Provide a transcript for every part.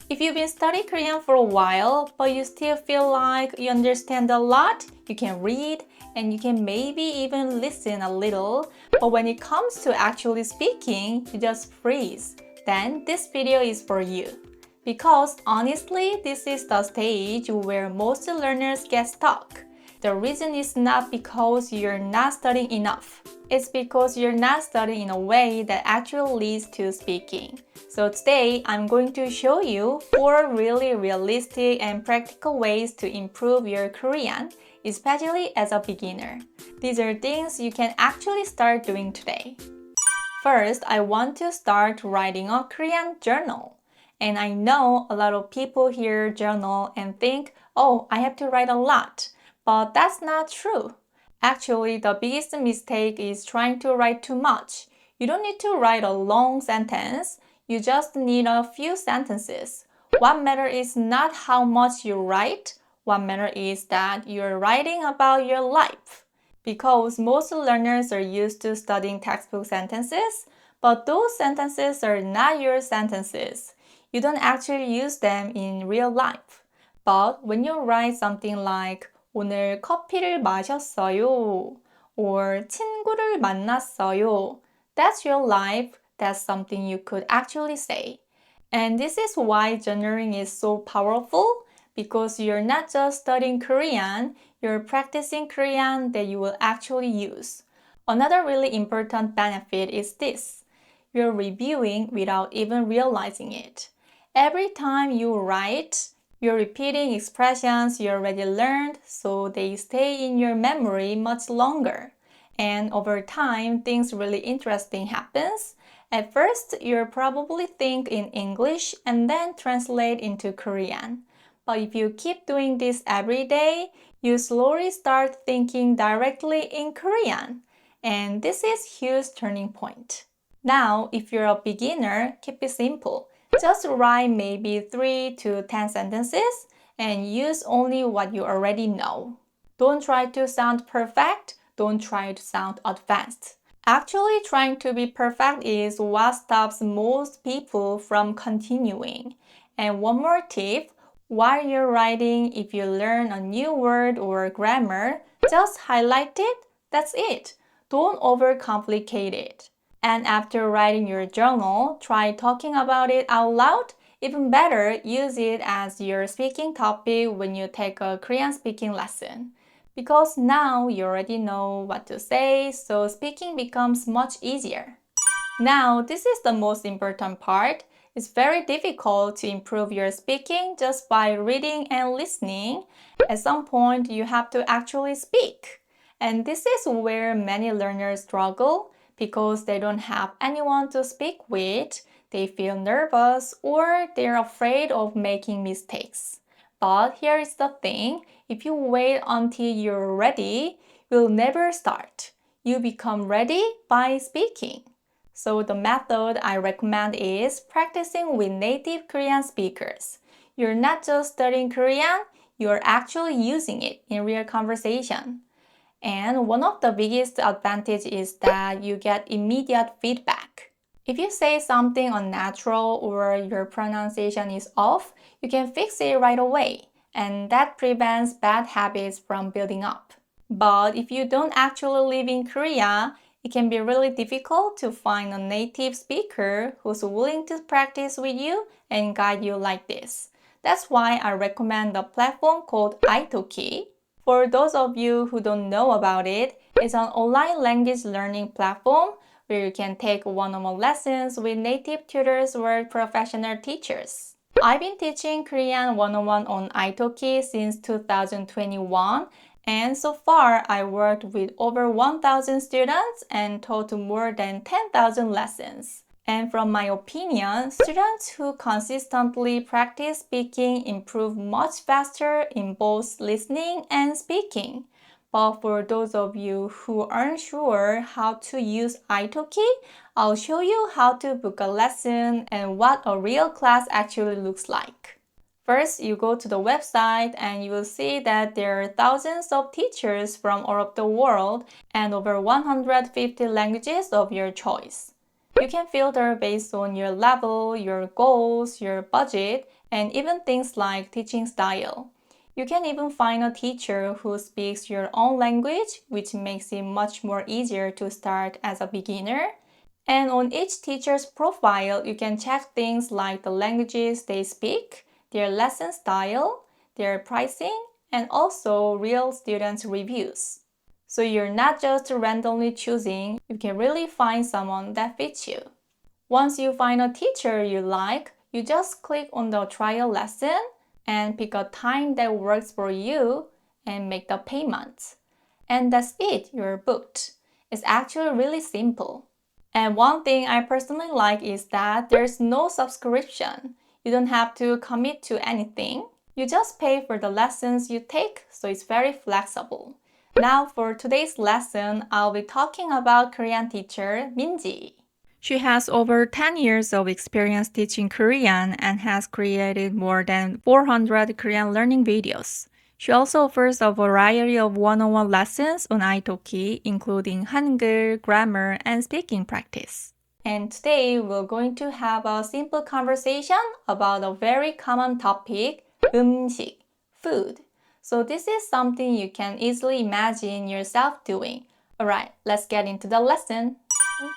If you've been studying Korean for a while, but you still feel like you understand a lot, you can read, and you can maybe even listen a little, but when it comes to actually speaking, you just freeze, then this video is for you. Because honestly, this is the stage where most learners get stuck. The reason is not because you're not studying enough. It's because you're not studying in a way that actually leads to speaking. So today, I'm going to show you 4 really realistic and practical ways to improve your Korean, especially as a beginner. These are things you can actually start doing today. First, I want to start writing a Korean journal. And I know a lot of people hear journal and think, oh, I have to write a lot. But that's not true. Actually, the biggest mistake is trying to write too much. You don't need to write a long sentence. You just need a few sentences. What matters is not how much you write. What matters is that you're writing about your life. Because most learners are used to studying textbook sentences, but those sentences are not your sentences. You don't actually use them in real life. But when you write something like 오늘 커피를 마셨어요 or 친구를 만났어요, that's your life. That's something you could actually say. And this is why journaling is so powerful because you're not just studying Korean, you're practicing Korean that you will actually use. Another really important benefit is this. You're reviewing without even realizing it. Every time you write, you're repeating expressions you already learned so they stay in your memory much longer. And over time, things really interesting happens. At first, you'll probably think in English and then translate into Korean. But if you keep doing this every day, you slowly start thinking directly in Korean. And this is a huge turning point. Now, if you're a beginner, keep it simple. Just write maybe 3 to 10 sentences and use only what you already know. Don't try to sound perfect. Don't try to sound advanced. Actually, trying to be perfect is what stops most people from continuing. And one more tip, while you're writing, if you learn a new word or grammar, just highlight it. That's it. Don't overcomplicate it. And after writing your journal, try talking about it out loud. Even better, use it as your speaking topic when you take a Korean speaking lesson. Because now you already know what to say, so speaking becomes much easier. Now, this is the most important part. It's very difficult to improve your speaking just by reading and listening. At some point, you have to actually speak. And this is where many learners struggle because they don't have anyone to speak with, they feel nervous, or they're afraid of making mistakes. But here is the thing, if you wait until you're ready, you'll never start. You become ready by speaking. So the method I recommend is practicing with native Korean speakers. You're not just studying Korean, you're actually using it in real conversation. And one of the biggest advantages is that you get immediate feedback. If you say something unnatural or your pronunciation is off, you can fix it right away, and that prevents bad habits from building up. But if you don't actually live in Korea, it can be really difficult to find a native speaker who's willing to practice with you and guide you like this. That's why I recommend the platform called Itoki. For those of you who don't know about it, it's an online language learning platform where you can take one-on-one lessons with native tutors or professional teachers. I've been teaching Korean one-on-one on Itoki since 2021, and so far I worked with over 1,000 students and taught more than 10,000 lessons. And from my opinion, students who consistently practice speaking improve much faster in both listening and speaking. But for those of you who aren't sure how to use Itoki, I'll show you how to book a lesson and what a real class actually looks like. First, you go to the website and you will see that there are thousands of teachers from all over the world and over 150 languages of your choice. You can filter based on your level, your goals, your budget, and even things like teaching style. You can even find a teacher who speaks your own language, which makes it much more easier to start as a beginner. And on each teacher's profile, you can check things like the languages they speak, their lesson style, their pricing, and also real students' reviews. So you're not just randomly choosing, you can really find someone that fits you. Once you find a teacher you like, you just click on the trial lesson and pick a time that works for you and make the payment. And that's it, you're booked. It's actually really simple. And one thing I personally like is that there's no subscription. You don't have to commit to anything. You just pay for the lessons you take, so it's very flexible. Now for today's lesson, I'll be talking about Korean teacher Minji. She has over 10 years of experience teaching Korean and has created more than 400 Korean learning videos. She also offers a variety of one-on-one lessons on Itoki, including Hangul, grammar, and speaking practice. And today we're going to have a simple conversation about a very common topic, 음식, food. So this is something you can easily imagine yourself doing. Alright, let's get into the lesson.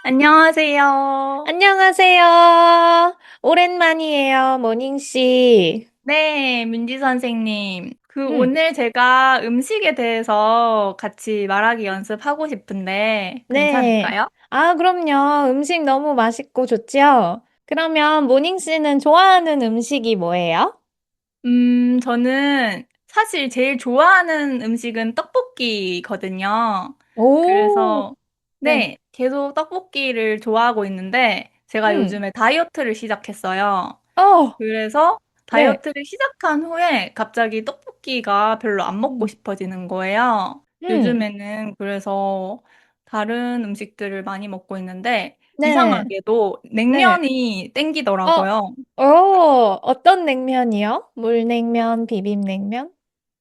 안녕하세요. 안녕하세요. 오랜만이에요, 모닝씨. 네, 민지 선생님. 음, 오늘 제가 음식에 대해서 같이 말하기 연습하고 싶은데 네. 괜찮을까요? 아, 그럼요. 음식 너무 맛있고 좋죠? 그러면 모닝씨는 좋아하는 음식이 뭐예요? 저는 사실 제일 좋아하는 음식은 떡볶이거든요. 오, 그래서 네. 네, 계속 떡볶이를 좋아하고 있는데 제가 음, 요즘에 다이어트를 시작했어요. 어, 그래서 네. 다이어트를 시작한 후에 갑자기 떡볶이가 별로 안 먹고 음, 싶어지는 거예요. 음, 요즘에는 그래서 다른 음식들을 많이 먹고 있는데 네, 이상하게도 네. 냉면이 어, 땡기더라고요. 어떤 냉면이요? 물냉면, 비빔냉면?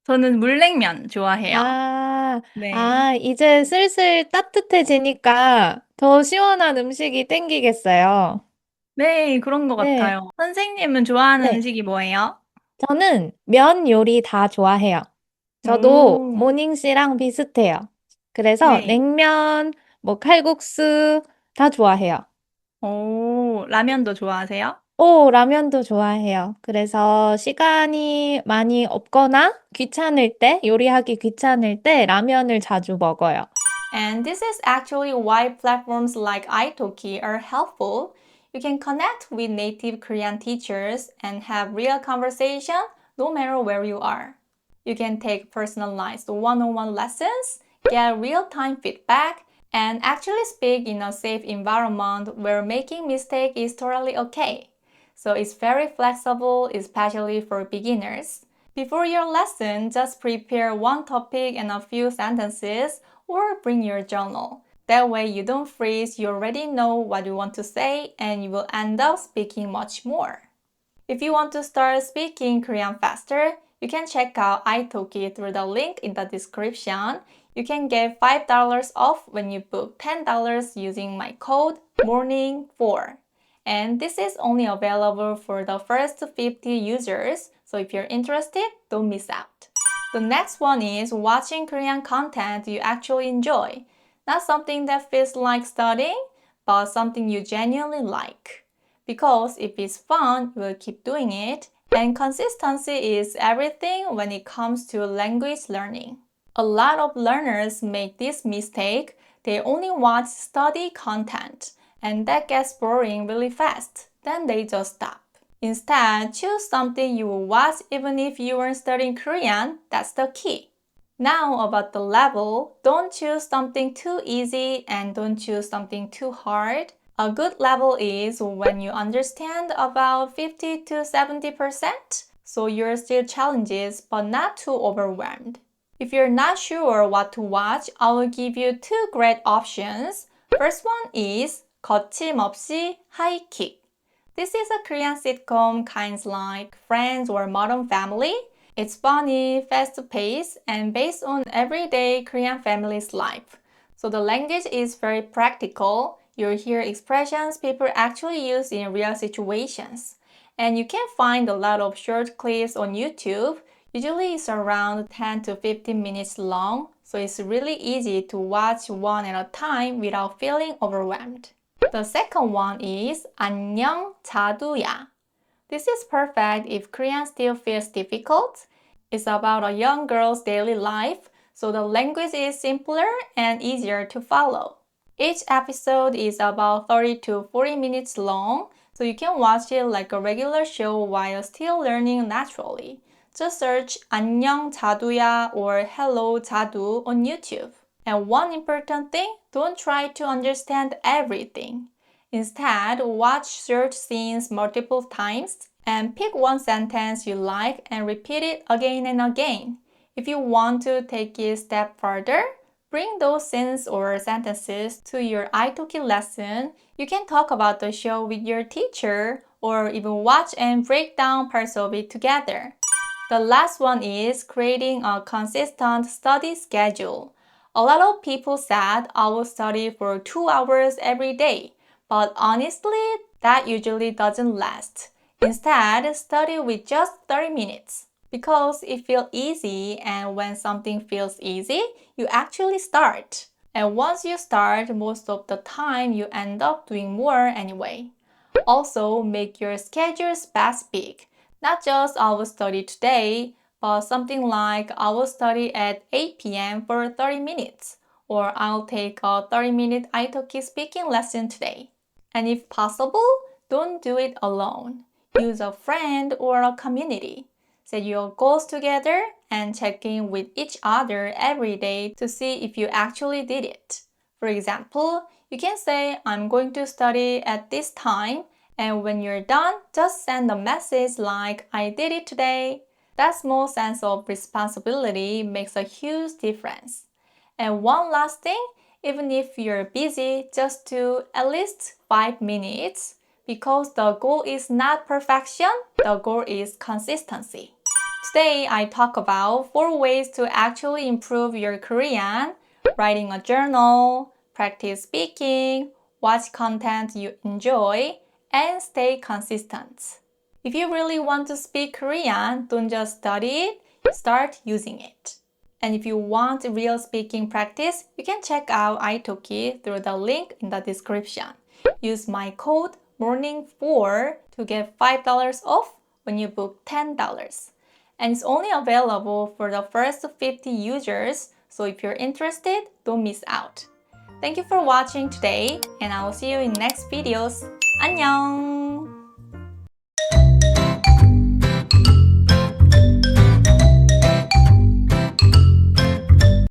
저는 물냉면 좋아해요. 아, 네. 이제 슬슬 따뜻해지니까 더 시원한 음식이 땡기겠어요. 네, 그런 것 네, 같아요. 선생님은 좋아하는 네. 음식이 뭐예요? 저는 면 요리 다 좋아해요. 저도 오, 모닝씨랑 비슷해요. 그래서 네. 냉면, 뭐 칼국수 다 좋아해요. 오, 라면도 좋아하세요? 오, 라면도 좋아해요. 그래서 시간이 많이 없거나 귀찮을 때, 요리하기 귀찮을 때 라면을 자주 먹어요. And this is actually why platforms like Itoki are helpful. You can connect with native Korean teachers and have real conversation no matter where you are. You can take personalized one-on-one lessons, get real-time feedback, and actually speak in a safe environment where making mistake is totally okay. So it's very flexible, especially for beginners. Before your lesson, just prepare one topic and a few sentences or bring your journal. That way you don't freeze, you already know what you want to say and you will end up speaking much more. If you want to start speaking Korean faster, you can check out Itoki through the link in the description. You can get $5 off when you book $10 using my code morning4. And this is only available for the first 50 users, so if you're interested, don't miss out. The next one is watching Korean content you actually enjoy. Not something that feels like studying, but something you genuinely like. Because if it's fun, you will keep doing it, and consistency is everything when it comes to language learning. A lot of learners make this mistake. They only watch study content, and that gets boring really fast. Then they just stop. Instead, choose something you will watch even if you weren't studying Korean. That's the key. Now about the level, don't choose something too easy and don't choose something too hard. A good level is when you understand about 50 to 70%, so you're still challenges but not too overwhelmed. If you're not sure what to watch, I will give you two great options. First one is 거침없이 하이킥. This is a Korean sitcom kinds like Friends or Modern Family. It's funny, fast-paced, and based on everyday Korean family's life. So the language is very practical. You'll hear expressions people actually use in real situations. And you can find a lot of short clips on YouTube. Usually it's around 10 to 15 minutes long, so it's really easy to watch one at a time without feeling overwhelmed. The second one is 안녕 자두야. This is perfect if Korean still feels difficult. It's about a young girl's daily life, so the language is simpler and easier to follow. Each episode is about 30 to 40 minutes long, so you can watch it like a regular show while still learning naturally. Just search 안녕 자두야 or Hello 자두 on YouTube. And one important thing, don't try to understand everything. Instead, watch short scenes multiple times and pick one sentence you like and repeat it again and again. If you want to take it a step further, bring those scenes or sentences to your Itoki lesson. You can talk about the show with your teacher or even watch and break down parts of it together. The last one is creating a consistent study schedule. A lot of people said I will study for 2 hours every day, but honestly, that usually doesn't last. Instead, study with just 30 minutes because it feels easy, and when something feels easy, you actually start. And once you start, most of the time you end up doing more anyway. Also, make your schedule specific. Not just I will study today, but something like I will study at 8 p.m. for 30 minutes, or I'll take a 30-minute Itoki speaking lesson today. And if possible, don't do it alone. Use a friend or a community. Set your goals together and check in with each other every day to see if you actually did it. For example, you can say, I'm going to study at this time, and when you're done, just send a message like, I did it today. That small sense of responsibility makes a huge difference. And one last thing, even if you're busy, just do at least 5 minutes, because the goal is not perfection, the goal is consistency. Today, I talk about 4 ways to actually improve your Korean: writing a journal, practice speaking, watch content you enjoy, and stay consistent. If you really want to speak Korean, don't just study it, start using it. And if you want real speaking practice, you can check out Itoki through the link in the description. Use my code morning4 to get $5 off when you book $10. And it's only available for the first 50 users, so if you're interested, don't miss out. Thank you for watching today, and I will see you in next videos. 안녕!